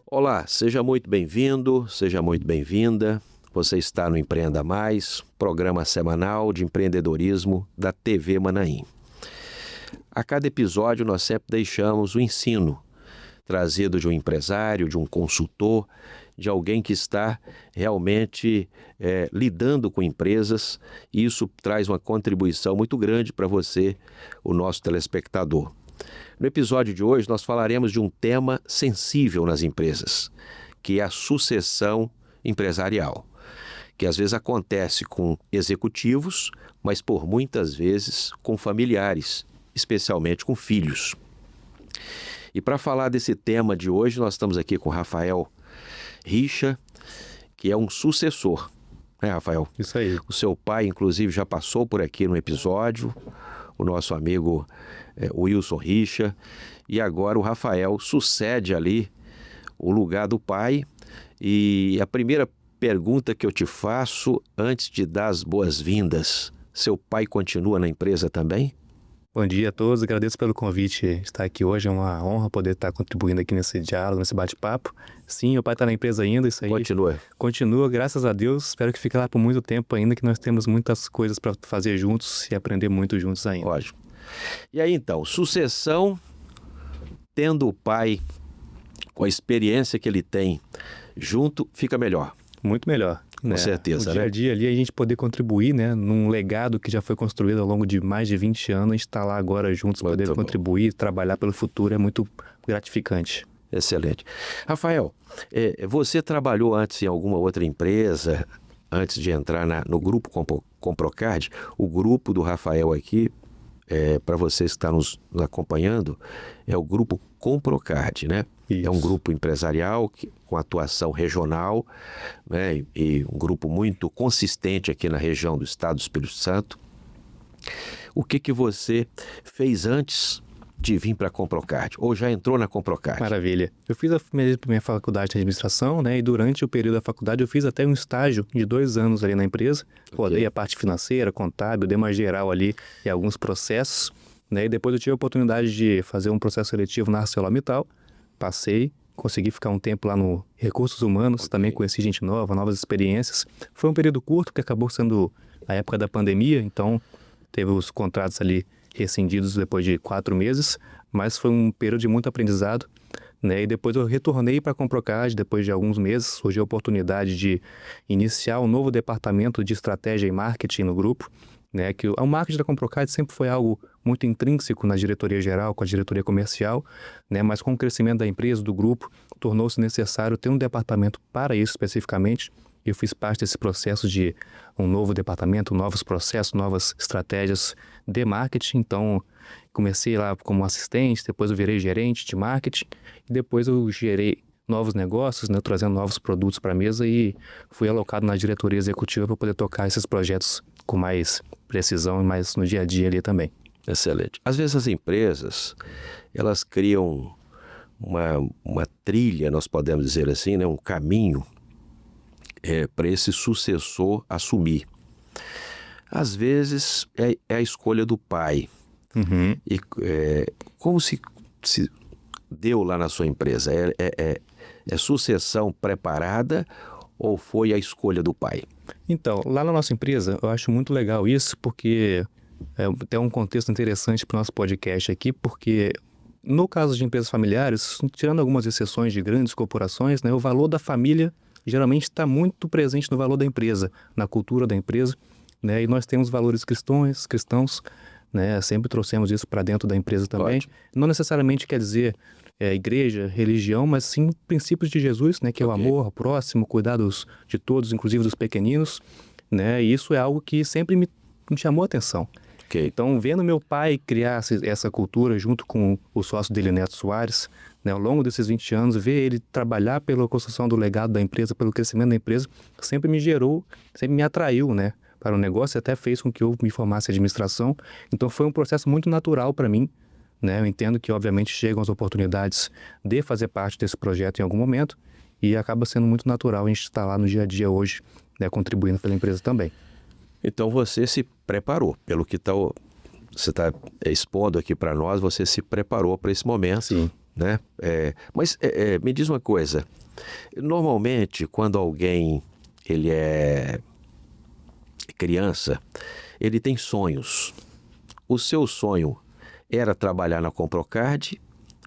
Olá, seja muito bem-vindo, seja muito bem-vinda. Você está no Empreenda Mais, programa semanal de empreendedorismo da TV Manaim. A cada episódio nós sempre deixamos o ensino trazido de um empresário, de um consultor, de alguém que está realmente lidando com empresas, e isso traz uma contribuição muito grande para você, o nosso telespectador. No episódio de hoje nós falaremos de um tema sensível nas empresas, que é a sucessão empresarial, que às vezes acontece com executivos, mas por muitas vezes com familiares, especialmente com filhos. E para falar desse tema de hoje, nós estamos aqui com Rafael Richa, que é um sucessor, né, Rafael? Isso aí. O seu pai, inclusive, já passou por aqui no episódio, o nosso amigo Wilson Richa, e agora o Rafael sucede ali o lugar do pai. E a primeira pergunta que eu te faço, antes de dar as boas-vindas, seu pai continua na empresa também? Bom dia a todos, agradeço pelo convite de estar aqui hoje, é uma honra poder estar contribuindo aqui nesse diálogo, nesse bate-papo. Sim, meu pai está na empresa ainda, isso aí. Continua. Continua, graças a Deus, espero que fique lá por muito tempo ainda, que nós temos muitas coisas para fazer juntos e aprender muito juntos ainda. Lógico. E aí então, sucessão, tendo o pai com a experiência que ele tem junto, fica melhor. Muito melhor. Com certeza, no dia a dia ali, a gente poder contribuir, né, num legado que já foi construído ao longo de mais de 20 anos, a gente está lá agora juntos, Muito poder bom. Contribuir, trabalhar pelo futuro, é muito gratificante. Excelente. Rafael, você trabalhou antes em alguma outra empresa, antes de entrar no grupo Comprocard? O grupo do Rafael aqui, para vocês que estão nos acompanhando, é o grupo Comprocard, né? Isso. É um grupo empresarial com atuação regional, né? E um grupo muito consistente aqui na região do estado do Espírito Santo. O que você fez antes de vir para a Comprocard? Ou já entrou na Comprocard? Maravilha. Eu fiz a minha faculdade de administração, né? E durante o período da faculdade eu fiz até um estágio de 2 anos ali na empresa. Rodei a parte financeira, contábil, dei uma geral ali em alguns processos, né? E depois eu tive a oportunidade de fazer um processo seletivo na ArcelorMittal. Passei, consegui ficar um tempo lá no Recursos Humanos, também conheci gente nova, novas experiências. Foi um período curto, que acabou sendo a época da pandemia, então teve os contratos ali rescindidos depois de 4 meses, mas foi um período de muito aprendizado, né? E depois eu retornei para a Comprocard, depois de alguns meses, surgiu a oportunidade de iniciar um novo departamento de estratégia e marketing no grupo, né? Que o marketing da Comprocard sempre foi algo muito intrínseco na diretoria geral, com a diretoria comercial, né? Mas com o crescimento da empresa, do grupo, tornou-se necessário ter um departamento para isso especificamente. Eu fiz parte desse processo de um novo departamento, novos processos, novas estratégias de marketing. Então, comecei lá como assistente, depois eu virei gerente de marketing e depois eu gerei novos negócios, né, trazendo novos produtos para a mesa e fui alocado na diretoria executiva para poder tocar esses projetos com mais precisão e mais no dia a dia ali também. Excelente. Às vezes as empresas, elas criam uma trilha, nós podemos dizer assim, né, um caminho para esse sucessor assumir. Às vezes é a escolha do pai. Uhum. E como se deu lá na sua empresa? É sucessão preparada ou foi a escolha do pai? Então, lá na nossa empresa, eu acho muito legal isso, porque tem um contexto interessante para o nosso podcast aqui, porque no caso de empresas familiares, tirando algumas exceções de grandes corporações, né, o valor da família geralmente está muito presente no valor da empresa, na cultura da empresa, né? E nós temos valores cristãos, né? Sempre trouxemos isso para dentro da empresa também. Ótimo. Não necessariamente quer dizer igreja, religião, mas sim princípios de Jesus, né? Que é o amor ao próximo, cuidados de todos, inclusive dos pequeninos, né? E isso é algo que sempre me chamou a atenção. Okay. Então, vendo meu pai criar essa cultura junto com o sócio dele, Neto Soares, né, ao longo desses 20 anos, ver ele trabalhar pela construção do legado da empresa, pelo crescimento da empresa, sempre me gerou, sempre me atraiu, né, para o negócio e até fez com que eu me formasse em administração. Então, foi um processo muito natural para mim, né? Eu entendo que, obviamente, chegam as oportunidades de fazer parte desse projeto em algum momento e acaba sendo muito natural a gente estar lá no dia a dia hoje, né, contribuindo pela empresa também. Então você se preparou, pelo que você está expondo aqui para nós, você se preparou para esse momento. Sim. Né? Mas me diz uma coisa, normalmente quando alguém ele é criança, ele tem sonhos. O seu sonho era trabalhar na Comprocard,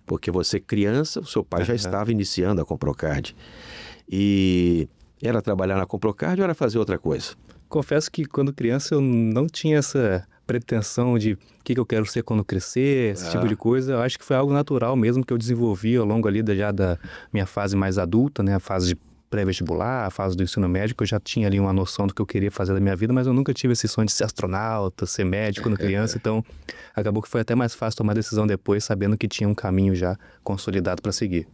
porque você criança, o seu pai já estava iniciando a Comprocard. E era trabalhar na Comprocard ou era fazer outra coisa? Confesso que quando criança eu não tinha essa pretensão de o que eu quero ser quando crescer, esse tipo de coisa. Eu acho que foi algo natural mesmo que eu desenvolvi ao longo ali já da minha fase mais adulta, né? A fase de pré-vestibular, a fase do ensino médico. Eu já tinha ali uma noção do que eu queria fazer da minha vida, mas eu nunca tive esse sonho de ser astronauta, ser médico quando criança. Então, acabou que foi até mais fácil tomar a decisão depois, sabendo que tinha um caminho já consolidado para seguir.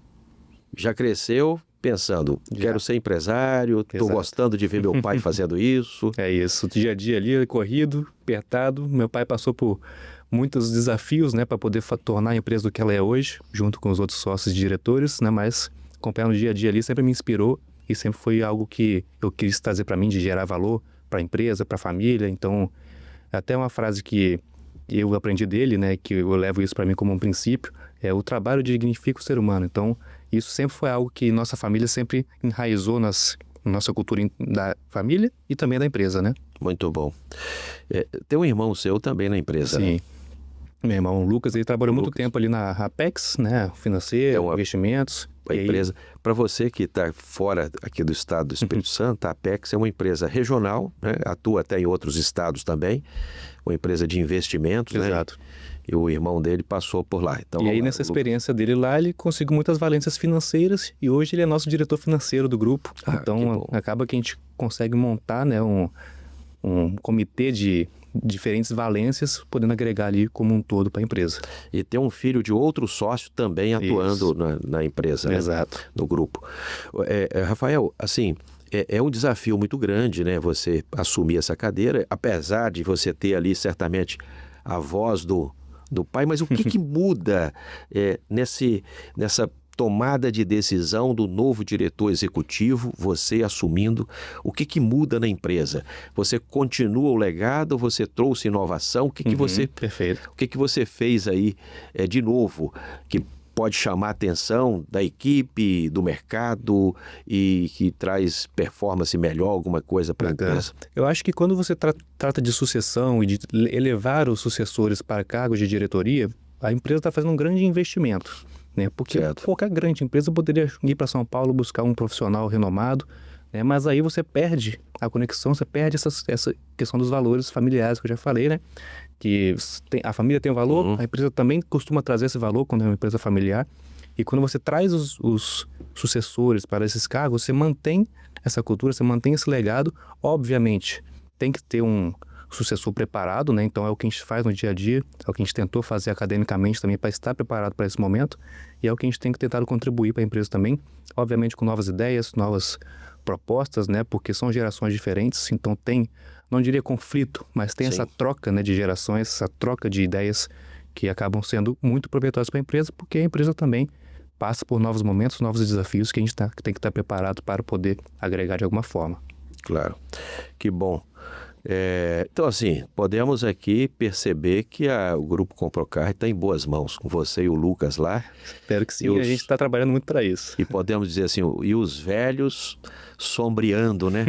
Já cresceu pensando, quero ser empresário, estou gostando de ver meu pai fazendo isso. É isso, o dia a dia ali, corrido, apertado. Meu pai passou por muitos desafios, né, para poder tornar a empresa do que ela é hoje, junto com os outros sócios e diretores, né, mas acompanhar no dia a dia ali sempre me inspirou e sempre foi algo que eu quis trazer para mim, de gerar valor para a empresa, para a família. Então, até uma frase que eu aprendi dele, né, que eu levo isso para mim como um princípio, é: o trabalho dignifica o ser humano. Então, isso sempre foi algo que nossa família sempre enraizou na nossa cultura da família e também da empresa, né? Muito bom. Tem um irmão seu também na empresa, Sim. né? Meu irmão Lucas, ele trabalhou muito tempo ali na Apex, né? Financeiro, investimentos. A empresa, para você que está fora aqui do estado do Espírito Santo, a Apex é uma empresa regional, né? Atua até em outros estados também, uma empresa de investimentos, Exato. Né? E o irmão dele passou por lá. Então, e aí, nessa experiência dele lá, ele conseguiu muitas valências financeiras e hoje ele é nosso diretor financeiro do grupo. Então, acaba que a gente consegue montar, né, um comitê de diferentes valências, podendo agregar ali como um todo para a empresa. E ter um filho de outro sócio também atuando na empresa, né? Exato. No grupo. Rafael, assim, é um desafio muito grande, né? Você assumir essa cadeira, apesar de você ter ali certamente a voz do pai, mas o que muda nessa tomada de decisão do novo diretor executivo, você assumindo, o que muda na empresa? Você continua o legado, você trouxe inovação, Perfeito. O que você fez aí de novo, que pode chamar a atenção da equipe, do mercado e que traz performance melhor, alguma coisa para a empresa? Eu acho que quando você trata de sucessão e de elevar os sucessores para cargos de diretoria, a empresa está fazendo um grande investimento, né? Porque qualquer grande empresa poderia ir para São Paulo buscar um profissional renomado, né? Mas aí você perde a conexão, você perde essa questão dos valores familiares que eu já falei, né? Que a família tem um valor, a empresa também costuma trazer esse valor quando é uma empresa familiar. E quando você traz os sucessores para esses cargos, você mantém essa cultura, você mantém esse legado. Obviamente, tem que ter um sucessor preparado, né? Então é o que a gente faz no dia a dia, é o que a gente tentou fazer academicamente também para estar preparado para esse momento, e é o que a gente tem que tentar contribuir para a empresa também, obviamente com novas ideias, novas propostas, né? Porque são gerações diferentes, então tem, não diria conflito, mas tem essa troca, né, de gerações, essa troca de ideias que acabam sendo muito proveitosas para a empresa, porque a empresa também passa por novos momentos, novos desafios que a gente tem que estar preparado para poder agregar de alguma forma. Claro, que bom. Então, assim, podemos aqui perceber que o Grupo Comprocard está em boas mãos, com você e o Lucas lá. Espero que sim, a gente está trabalhando muito para isso. E podemos dizer assim, e os velhos sombreando, né?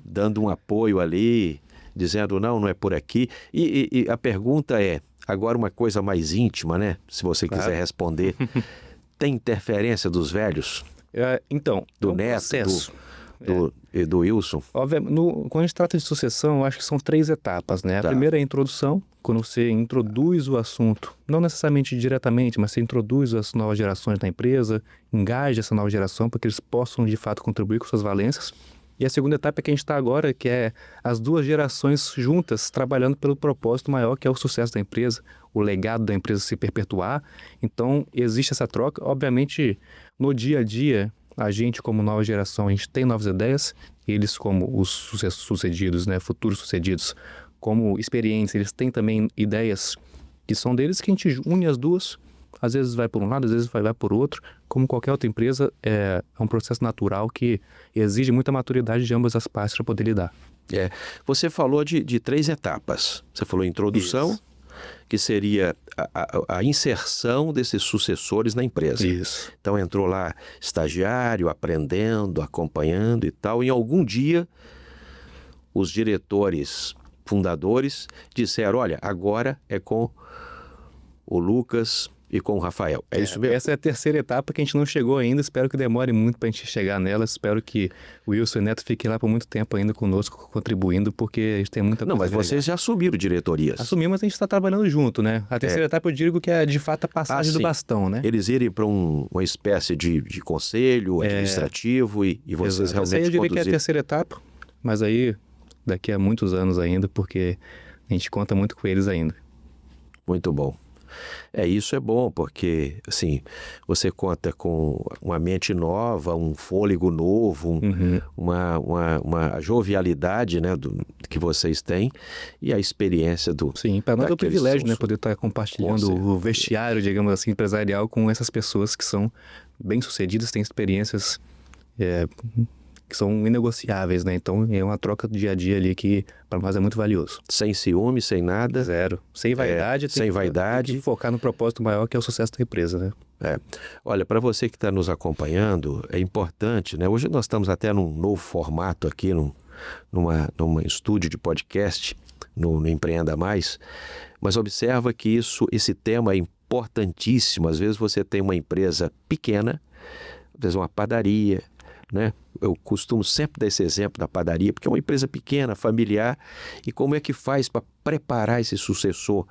Dando um apoio ali, dizendo, não é por aqui. E a pergunta é, agora uma coisa mais íntima, né? Se você quiser responder. Tem interferência dos velhos? Então, do neto, do Wilson? Obviamente, quando a gente trata de sucessão, eu acho que são 3 etapas, né? A primeira é a introdução, quando você introduz o assunto, não necessariamente diretamente, mas você introduz as novas gerações na empresa, engaja essa nova geração para que eles possam, de fato, contribuir com suas valências. E a segunda etapa é que a gente está agora, que é as 2 gerações juntas, trabalhando pelo propósito maior, que é o sucesso da empresa, o legado da empresa se perpetuar. Então, existe essa troca. Obviamente, no dia a dia, a gente, como nova geração, a gente tem novas ideias, eles, como os sucedidos, né, futuros sucedidos, como experientes, eles têm também ideias que são deles, que a gente une as duas. Às vezes vai por um lado, às vezes vai por outro. Como qualquer outra empresa, é um processo natural que exige muita maturidade de ambas as partes para poder lidar. Você falou de 3 etapas. Você falou introdução, Isso. que seria a inserção desses sucessores na empresa. Isso. Então entrou lá estagiário, aprendendo, acompanhando e tal. Em algum dia, os diretores fundadores disseram, olha, agora é com o Lucas e com o Rafael. É isso mesmo? Essa é a terceira etapa que a gente não chegou ainda. Espero que demore muito para a gente chegar nela. Espero que o Wilson e o Neto fiquem lá por muito tempo ainda conosco, contribuindo, porque a gente tem muita coisa. Não, mas vocês já assumiram diretorias. Assumimos, mas a gente está trabalhando junto, né? A terceira etapa eu digo que é de fato a passagem do sim. bastão, né? Eles irem para uma espécie de conselho administrativo e vocês Exato. Essa aí realmente eu diria que é a conduzirem. terceira etapa, mas aí daqui a muitos anos ainda, porque a gente conta muito com eles ainda. Muito bom. Isso é bom, porque assim, você conta com uma mente nova, um fôlego novo, uma jovialidade, né, que vocês têm e a experiência do... Sim, para nós é um daqueles privilégio, né, são- poder estar compartilhando o vestiário, digamos assim, empresarial com essas pessoas que são bem-sucedidas, têm experiências que são inegociáveis, né? Então é uma troca do dia a dia ali que para nós é muito valioso. Sem ciúme, sem nada. Zero. Sem vaidade. sem vaidade. Tem que focar no propósito maior que é o sucesso da empresa, né? Olha, para você que está nos acompanhando, é importante, né? Hoje nós estamos até num novo formato aqui, numa estúdio de podcast, no Empreenda Mais, mas observa que esse tema é importantíssimo. Às vezes você tem uma empresa pequena, às vezes uma padaria, né? Eu costumo sempre dar esse exemplo da padaria, porque é uma empresa pequena, familiar, e como é que faz para preparar esse sucessor?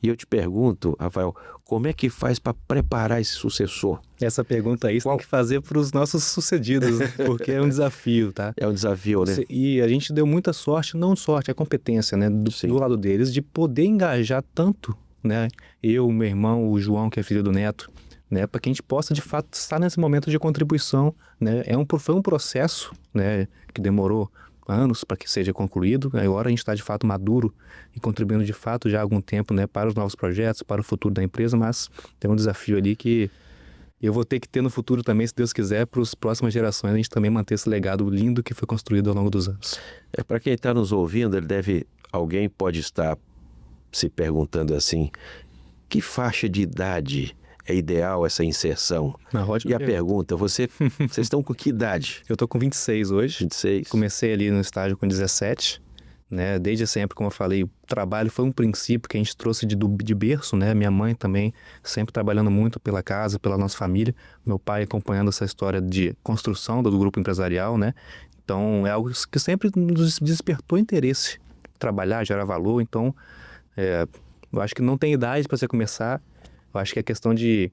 E eu te pergunto, Rafael, como é que faz para preparar esse sucessor? Essa pergunta aí você tem que fazer para os nossos sucedidos, né? Porque é um desafio, tá? É um desafio, né? E a gente deu muita sorte, não sorte, é competência, né? Do lado deles, de poder engajar tanto, né? Eu, meu irmão, o João, que é filho do Neto, né, para que a gente possa de fato estar nesse momento de contribuição, né? Foi um processo, né, que demorou anos para que seja concluído. Agora a gente está de fato maduro e contribuindo de fato já há algum tempo, né, para os novos projetos, para o futuro da empresa, mas tem um desafio ali que eu vou ter que ter no futuro também, se Deus quiser, para as próximas gerações, a gente também manter esse legado lindo que foi construído ao longo dos anos. Para quem está nos ouvindo, alguém pode estar se perguntando assim, que faixa de idade é ideal essa inserção? E a pergunta, vocês estão com que idade? Eu estou com 26 hoje. 26. Comecei ali no estágio com 17, né? Desde sempre, como eu falei, o trabalho foi um princípio que a gente trouxe de berço, né? Minha mãe também sempre trabalhando muito pela casa, pela nossa família. Meu pai acompanhando essa história de construção do grupo empresarial, né? Então, é algo que sempre nos despertou interesse. Trabalhar, gerar valor. Então, eu acho que não tem idade para você começar. Eu acho que é questão de,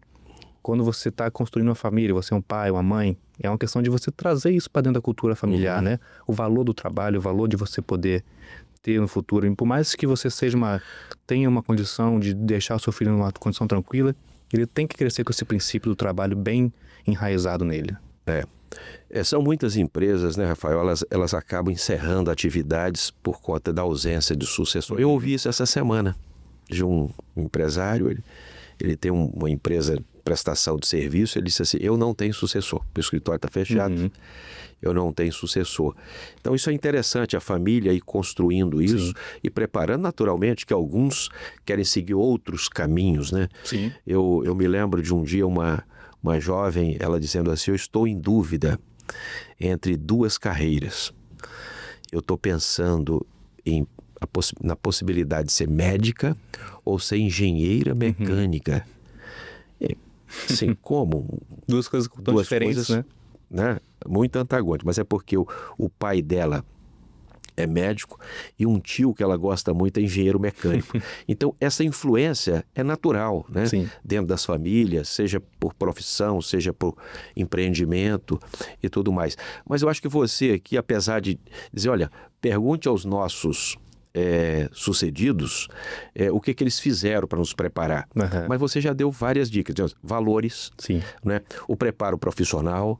quando você está construindo uma família, você é um pai, uma mãe, é uma questão de você trazer isso para dentro da cultura familiar, né? O valor do trabalho, o valor de você poder ter no futuro. E por mais que você tenha uma condição de deixar o seu filho numa condição tranquila, ele tem que crescer com esse princípio do trabalho bem enraizado nele. São muitas empresas, né, Rafael? Elas acabam encerrando atividades por conta da ausência de sucessor. Eu ouvi isso essa semana de um empresário. Ele tem uma empresa de prestação de serviço, ele disse assim, eu não tenho sucessor, o escritório está fechado, eu não tenho sucessor. Então isso é interessante, a família ir construindo isso e preparando naturalmente que alguns querem seguir outros caminhos, né? Sim. Eu me lembro de um dia uma jovem, ela dizendo assim, eu estou em dúvida entre 2 carreiras. Eu estou pensando na possibilidade de ser médica ou ser engenheira mecânica. Assim, como? Duas coisas tão diferentes, né? Muito antagônicas, mas é porque o pai dela é médico e um tio que ela gosta muito é engenheiro mecânico. Então, essa influência é natural, né? Sim. Dentro das famílias, seja por profissão, seja por empreendimento e tudo mais. Mas eu acho que você aqui, apesar de dizer, olha, pergunte aos nossos sucedidos o que eles fizeram para nos preparar. Mas você já deu várias dicas, valores, né? O preparo profissional.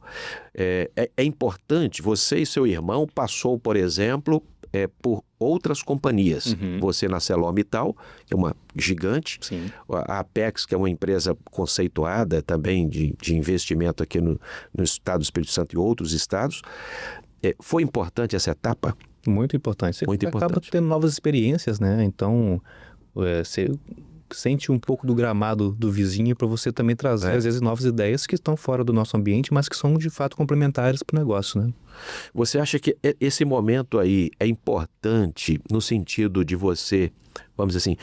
É importante, você e seu irmão passou, por exemplo, por outras companhias. Você na ArcelorMittal, que é uma gigante, a Apex, que é uma empresa conceituada também de investimento aqui no estado do Espírito Santo e outros estados. Foi importante essa etapa Muito importante. Você Muito acaba importante. tendo novas experiências, né? Então, você sente um pouco do gramado do vizinho para você também trazer, às vezes, novas ideias que estão fora do nosso ambiente, mas que são, de fato, complementares para o negócio, né? Você acha que esse momento aí é importante no sentido de você, vamos dizer assim,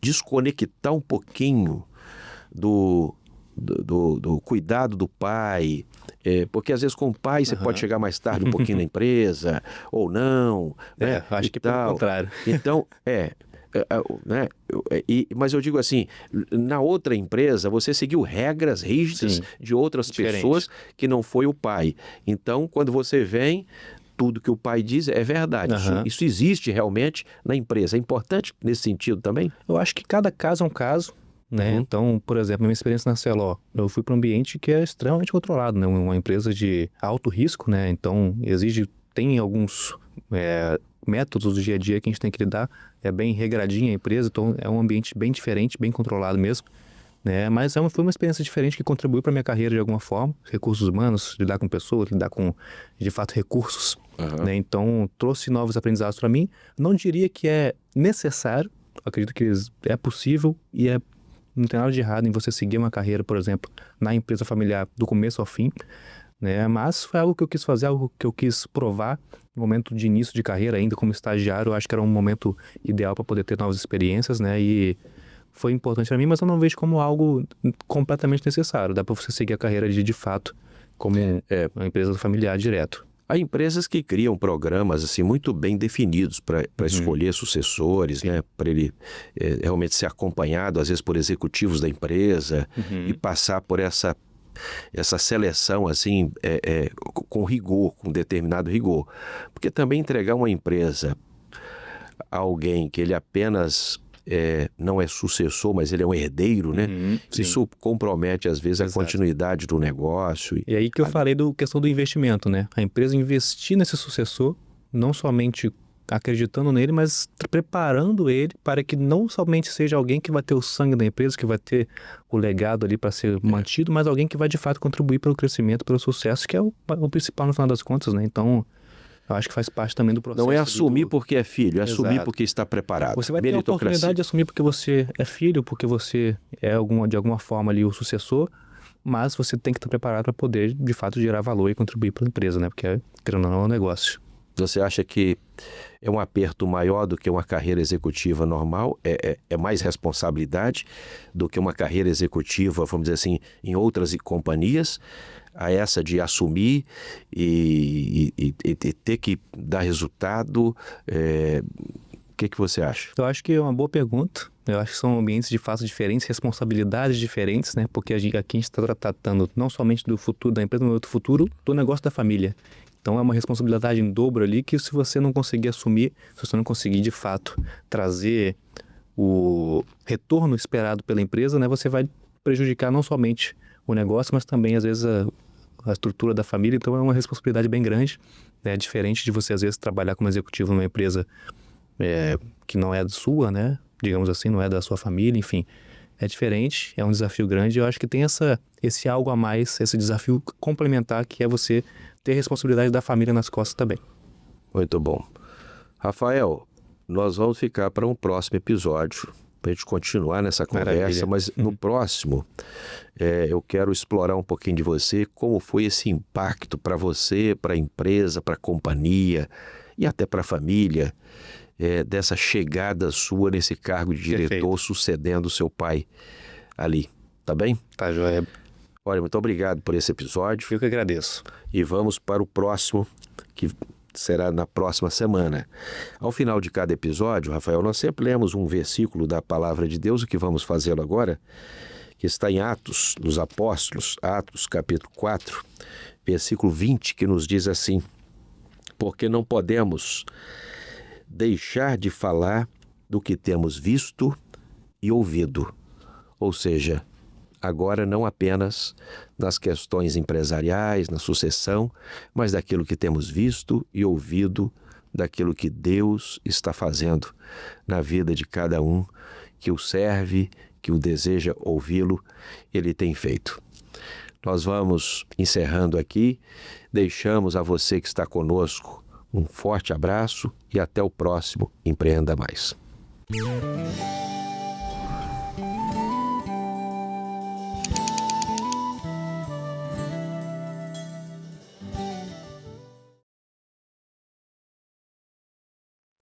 desconectar um pouquinho do cuidado do pai? Porque às vezes com o pai você pode chegar mais tarde um pouquinho na empresa, ou não, né? Acho que pelo contrário. Então, né? Mas eu digo assim, na outra empresa você seguiu regras rígidas de outras pessoas que não foi o pai. Então, quando você vem, tudo que o pai diz é verdade. Isso existe realmente na empresa. É importante nesse sentido também? Eu acho que cada caso é um caso, né? Então, por exemplo, minha experiência na Celó, eu fui para um ambiente que é extremamente controlado, né? Uma empresa de alto risco, né? Então, tem alguns métodos do dia a dia que a gente tem que lidar. É bem regradinha a empresa, então é um ambiente bem diferente, bem controlado mesmo, né? Mas foi uma experiência diferente que contribuiu para minha carreira de alguma forma. Recursos humanos, lidar com pessoas, lidar com, de fato, recursos, né? Então, trouxe novos aprendizados para mim. Não diria que é necessário, acredito que é possível e não tem nada de errado em você seguir uma carreira, por exemplo, na empresa familiar do começo ao fim, né? Mas foi algo que eu quis fazer, algo que eu quis provar no momento de início de carreira, ainda como estagiário. Eu acho que era um momento ideal para poder ter novas experiências, né? E foi importante para mim, mas eu não vejo como algo completamente necessário. Dá para você seguir a carreira de fato como uma empresa familiar direto. Há empresas que criam programas assim muito bem definidos para escolher sucessores, né? Para ele realmente ser acompanhado, às vezes por executivos da empresa, e passar por essa seleção assim com rigor, com determinado rigor. Porque também entregar uma empresa a alguém que ele apenas não é sucessor, mas ele é um herdeiro, né? Isso compromete, às vezes, a continuidade do negócio. E aí que eu falei da questão do investimento, né? A empresa investir nesse sucessor, não somente acreditando nele, mas preparando ele para que não somente seja alguém que vai ter o sangue da empresa, que vai ter o legado ali para ser mantido, mas alguém que vai, de fato, contribuir pelo crescimento, pelo sucesso, que é o principal no final das contas, né? Então, eu acho que faz parte também do processo. Não é assumir porque é filho, é assumir porque está preparado. Você vai ter a oportunidade de assumir porque você é filho, porque você é de alguma forma ali o sucessor, mas você tem que estar preparado para poder, de fato, gerar valor e contribuir para a empresa, né? Porque, querendo ou não, é um negócio. Você acha que é um aperto maior do que uma carreira executiva normal? É mais responsabilidade do que uma carreira executiva, vamos dizer assim, em outras companhias? A essa de assumir e ter que dar resultado? O que você acha? Eu acho que é uma boa pergunta. Eu acho que são ambientes de fato diferentes, responsabilidades diferentes, né? Porque aqui a gente está tratando não somente do futuro da empresa, mas do futuro do negócio da família. Então é uma responsabilidade em dobro ali que, se você não conseguir assumir, se você não conseguir de fato trazer o retorno esperado pela empresa, né, você vai prejudicar não somente o negócio, mas também às vezes a estrutura da família. Então é uma responsabilidade bem grande, né? Diferente de você às vezes trabalhar como executivo numa empresa que não é sua, né? Digamos assim, não é da sua família, enfim. É diferente, é um desafio grande. Eu acho que tem esse algo a mais, esse desafio complementar, que é você ter a responsabilidade da família nas costas também. Muito bom. Rafael, nós vamos ficar para um próximo episódio, para a gente continuar nessa conversa. Maravilha. Mas no próximo, eu quero explorar um pouquinho de você, como foi esse impacto para você, para a empresa, para a companhia e até para a família, dessa chegada sua nesse cargo de diretor. Perfeito. Sucedendo o seu pai ali. Tá bem? Tá, joia. Olha, muito obrigado por esse episódio. Eu que agradeço. E vamos para o próximo, que será na próxima semana. Ao final de cada episódio, Rafael, nós sempre lemos um versículo da Palavra de Deus, o que vamos fazê-lo agora, que está em Atos dos Apóstolos, Atos capítulo 4, versículo 20, que nos diz assim: porque não podemos deixar de falar do que temos visto e ouvido. Ou seja, agora não apenas nas questões empresariais, na sucessão, mas daquilo que temos visto e ouvido, daquilo que Deus está fazendo na vida de cada um que o serve, que o deseja ouvi-lo, Ele tem feito. Nós vamos encerrando aqui, deixamos a você que está conosco Um forte abraço e até o próximo Empreenda Mais.